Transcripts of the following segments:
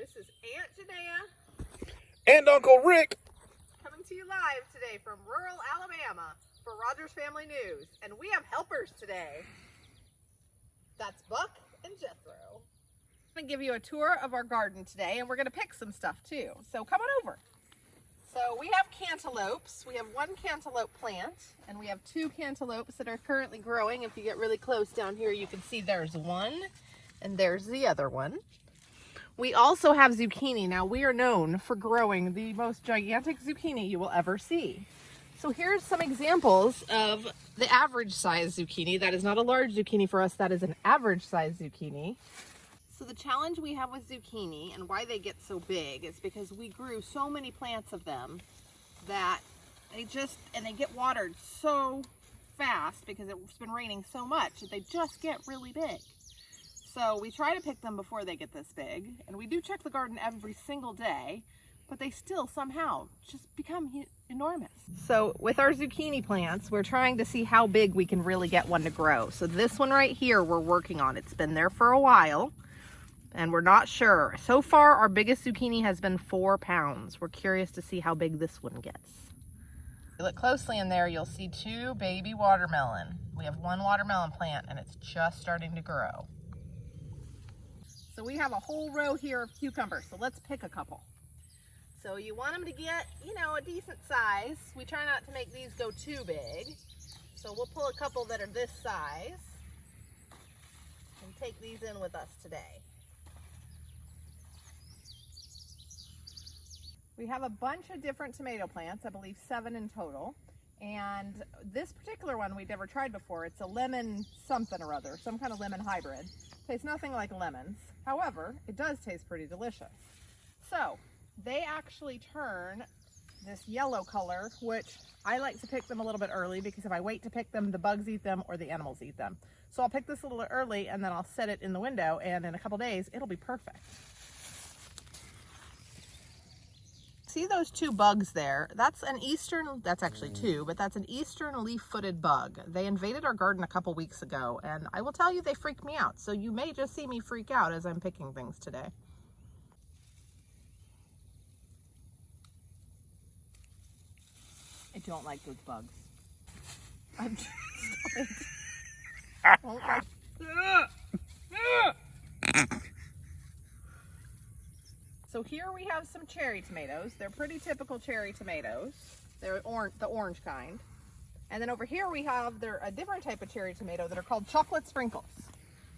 This is Aunt Janaea and Uncle Rick coming to you live today from rural Alabama for Rogers Family News. And we have helpers today. That's Buck and Jethro. I'm going to give you a tour of our garden today, and we're going to pick some stuff too. So come on over. So we have cantaloupes. We have one cantaloupe plant, and we have two cantaloupes that are currently growing. If you get really close down here, you can see there's one, and there's the other one. We also have zucchini. Now, we are known for growing the most gigantic zucchini you will ever see. So here's some examples of the average size zucchini. That is not a large zucchini for us. That is an average size zucchini. So the challenge we have with zucchini and why they get so big is because we grew so many plants of them that they get watered so fast because it's been raining so much that they just get really big. So we try to pick them before they get this big, and we do check the garden every single day, but they still somehow just become enormous. So with our zucchini plants, we're trying to see how big we can really get one to grow. So this one right here we're working on. It's been there for a while, and we're not sure. So far, our biggest zucchini has been 4 pounds. We're curious to see how big this one gets. If you look closely in there, you'll see 2 baby watermelon. We have 1 watermelon plant, and it's just starting to grow. So we have a whole row here of cucumbers, so let's pick a couple. So you want them to get, a decent size. We try not to make these go too big. So we'll pull a couple that are this size and take these in with us today. We have a bunch of different tomato plants, I believe 7 in total. And this particular one we'd never tried before. It's a lemon something or other, some kind of lemon hybrid. Tastes nothing like lemons. However, it does taste pretty delicious. So they actually turn this yellow color, which I like to pick them a little bit early because if I wait to pick them, the bugs eat them or the animals eat them. So I'll pick this a little early and then I'll set it in the window, and in a couple days, it'll be perfect. See those 2 bugs there? That's actually 2, but that's an eastern leaf-footed bug. They invaded our garden a couple weeks ago, and I will tell you they freaked me out. So you may just see me freak out as I'm picking things today. I don't like those bugs. I don't like. So here we have some cherry tomatoes. They're pretty typical cherry tomatoes. They're the orange kind. And then over here we have a different type of cherry tomato that are called chocolate sprinkles.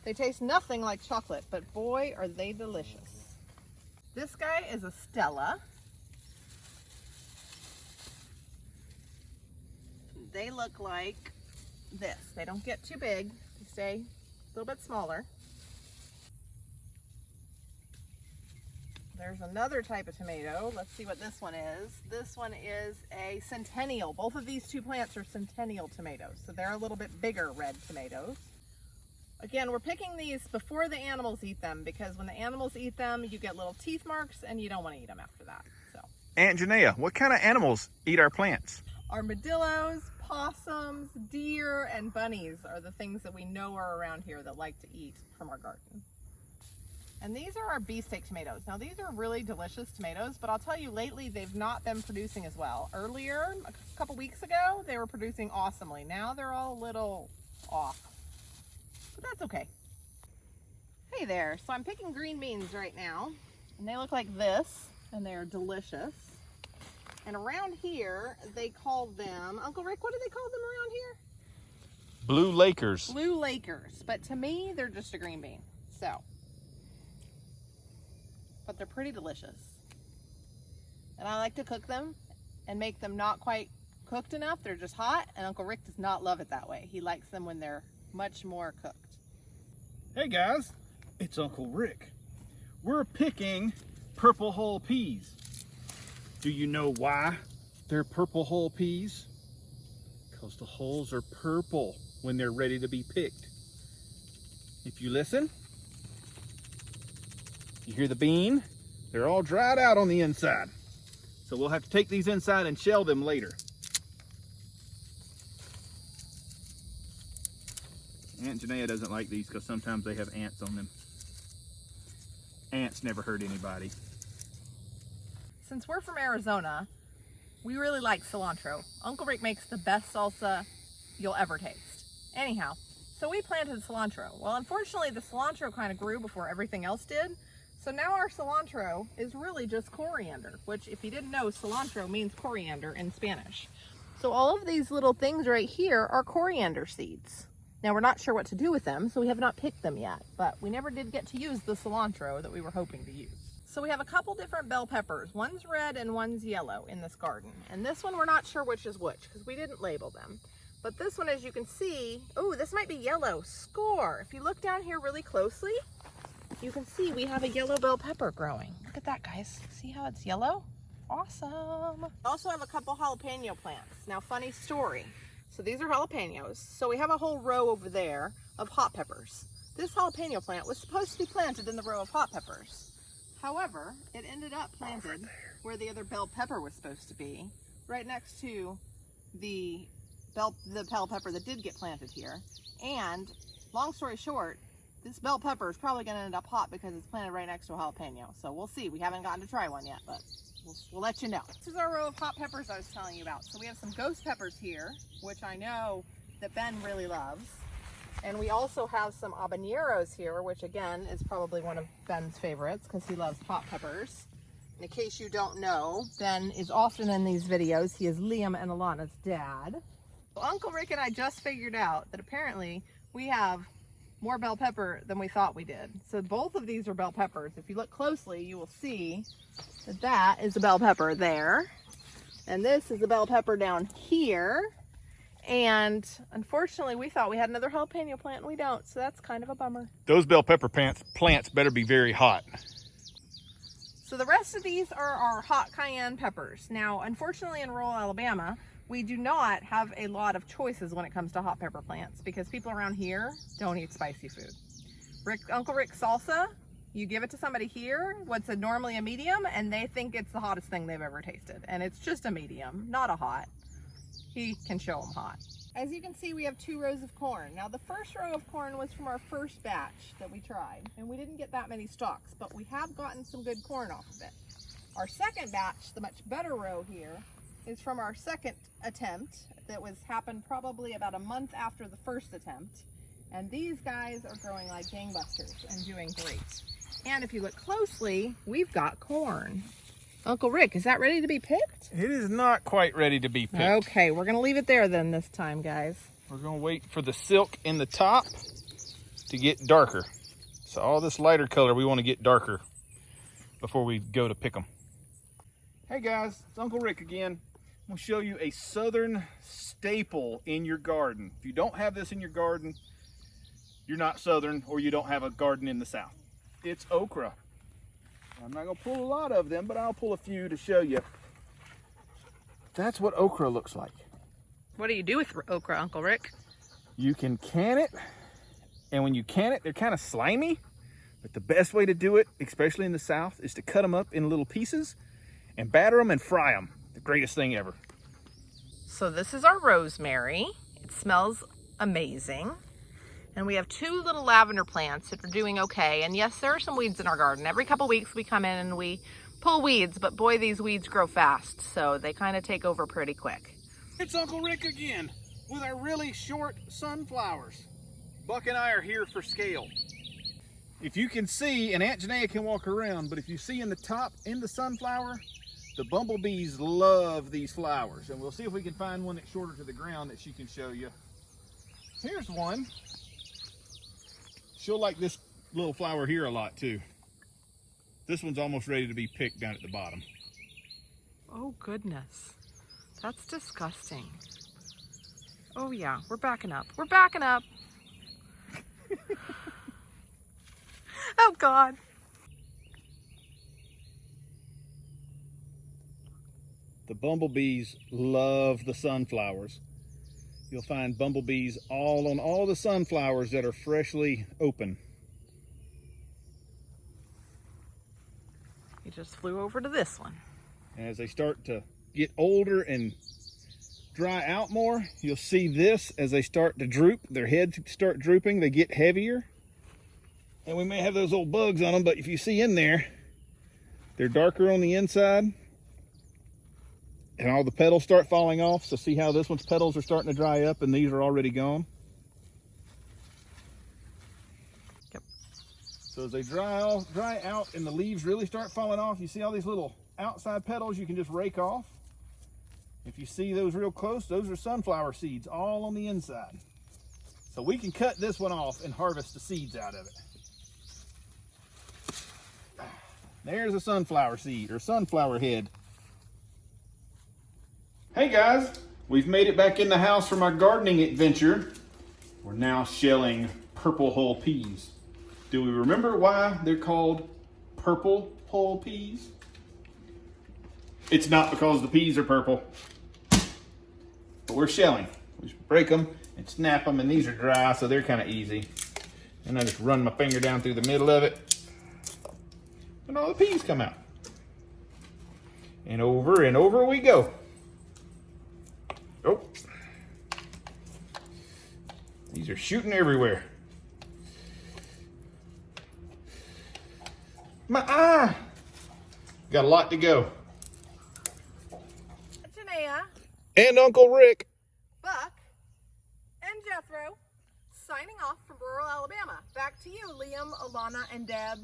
They taste nothing like chocolate, but boy, are they delicious. This guy is a Stella. They look like this. They don't get too big. They stay a little bit smaller. There's another type of tomato. Let's see what this one is. This one is a centennial. Both of these 2 plants are centennial tomatoes, so they're a little bit bigger red tomatoes. Again, we're picking these before the animals eat them, because when the animals eat them, you get little teeth marks, and you don't want to eat them after that. So, Aunt Janaea, what kind of animals eat our plants? armadillos, possums, deer, and bunnies are the things that we know are around here that like to eat from our garden. And these are our beefsteak tomatoes. Now these are really delicious tomatoes, but I'll tell you lately they've not been producing as well. Earlier, a couple weeks ago, they were producing awesomely. Now they're all a little off, but that's okay. Hey there, so I'm picking green beans right now, and they look like this, and they're delicious. And around here, they call them, Uncle Rick, what do they call them around here? Blue Lakers. Blue Lakers, but to me, they're just a green bean, so. But they're pretty delicious. And I like to cook them and make them not quite cooked enough. They're just hot, and Uncle Rick does not love it that way. He likes them when they're much more cooked. Hey guys, it's Uncle Rick. We're picking purple hull peas. Do you know why they're purple hull peas? Because the hulls are purple when they're ready to be picked. If you listen, you hear the bean? They're all dried out on the inside. So we'll have to take these inside and shell them later. Aunt Janaea doesn't like these because sometimes they have ants on them. ants never hurt anybody. Since we're from Arizona, we really like cilantro. Uncle Rick makes the best salsa you'll ever taste. Anyhow, so we planted cilantro. Well, unfortunately, the cilantro kind of grew before everything else did. So now our cilantro is really just coriander, which if you didn't know, cilantro means coriander in Spanish. So all of these little things right here are coriander seeds. Now we're not sure what to do with them, so we have not picked them yet, but we never did get to use the cilantro that we were hoping to use. So we have a couple different bell peppers. One's red and one's yellow in this garden. And this one, we're not sure which is which because we didn't label them. But this one, as you can see, oh, this might be yellow. Score! If you look down here really closely, you can see we have a yellow bell pepper growing. Look at that, guys. See how it's yellow? Awesome. We also have a couple jalapeno plants. Now, funny story. So these are jalapenos. So we have a whole row over there of hot peppers. This jalapeno plant was supposed to be planted in the row of hot peppers. However, it ended up planted where the other bell pepper was supposed to be, right next to the bell pepper that did get planted here. And long story short, this bell pepper is probably going to end up hot because it's planted right next to a jalapeno. So we'll see. We haven't gotten to try one yet, but we'll let you know. This is our row of hot peppers I was telling you about. So we have some ghost peppers here, which I know that Ben really loves. And we also have some habaneros here, which again is probably one of Ben's favorites because he loves hot peppers. In case you don't know, Ben is often in these videos. He is Liam and Alana's dad. Well, Uncle Rick and I just figured out that apparently we have more bell pepper than we thought we did. So both of these are bell peppers. If you look closely, you will see that that is a bell pepper there. And this is a bell pepper down here. And unfortunately, we thought we had another jalapeno plant and we don't. So that's kind of a bummer. Those bell pepper plants better be very hot. So the rest of these are our hot cayenne peppers. Now, unfortunately, in rural Alabama, we do not have a lot of choices when it comes to hot pepper plants because people around here don't eat spicy food. Uncle Rick's salsa, you give it to somebody here, what's normally a medium, and they think it's the hottest thing they've ever tasted. And it's just a medium, not a hot. He can show them hot. As you can see, we have 2 rows of corn. Now the first row of corn was from our first batch that we tried, and we didn't get that many stalks, but we have gotten some good corn off of it. Our second batch, the much better row here, is from our second attempt that happened probably about a month after the first attempt. And these guys are growing like gangbusters and doing great. And if you look closely, we've got corn. Uncle Rick, is that ready to be picked? It is not quite ready to be picked. Okay, we're gonna leave it there then this time, guys. We're gonna wait for the silk in the top to get darker. So all this lighter color, we want to get darker before we go to pick them. Hey guys, it's Uncle Rick again. I'm gonna show you a southern staple in your garden. If you don't have this in your garden, you're not southern or you don't have a garden in the south. It's okra. I'm not gonna pull a lot of them, but I'll pull a few to show you. That's what okra looks like. What do you do with okra, Uncle Rick? You can can it, and when you can it, they're kind of slimy, but the best way to do it, especially in the south, is to cut them up in little pieces and batter them and fry them. The greatest thing ever. So this is our rosemary. It smells amazing. And we have 2 little lavender plants that are doing okay. And yes, there are some weeds in our garden. Every couple weeks we come in and we pull weeds, but boy, these weeds grow fast. So they kind of take over pretty quick. It's Uncle Rick again with our really short sunflowers. Buck and I are here for scale. If you can see, and Aunt Janaea can walk around, but if you see in the top, in the sunflower, the bumblebees love these flowers. And we'll see if we can find one that's shorter to the ground that she can show you. Here's one. She'll like this little flower here a lot too. This one's almost ready to be picked down at the bottom. Oh goodness, that's disgusting. Oh yeah, we're backing up. We're backing up. Oh God. The bumblebees love the sunflowers. You'll find bumblebees on all the sunflowers that are freshly open. He just flew over to this one. And as they start to get older and dry out more, you'll see this as they start to droop. Their heads start drooping, they get heavier. And we may have those old bugs on them, but if you see in there, they're darker on the inside. And all the petals start falling off. So see how this one's petals are starting to dry up and these are already gone? Yep. So as they dry out and the leaves really start falling off, you see all these little outside petals you can just rake off. If you see those real close, those are sunflower seeds all on the inside. So we can cut this one off and harvest the seeds out of it. There's a sunflower seed or sunflower head. Hey guys, we've made it back in the house from our gardening adventure. We're now shelling purple hull peas. Do we remember why they're called purple hull peas? It's not because the peas are purple, but we're shelling. We just break them and snap them, and these are dry, so they're kind of easy. And I just run my finger down through the middle of it, and all the peas come out. And over we go. Oh, these are shooting everywhere. My eye! Got a lot to go. Janaea, And Uncle Rick. Buck, and Jethro signing off from rural Alabama. Back to you, Liam, Alana, and Deb.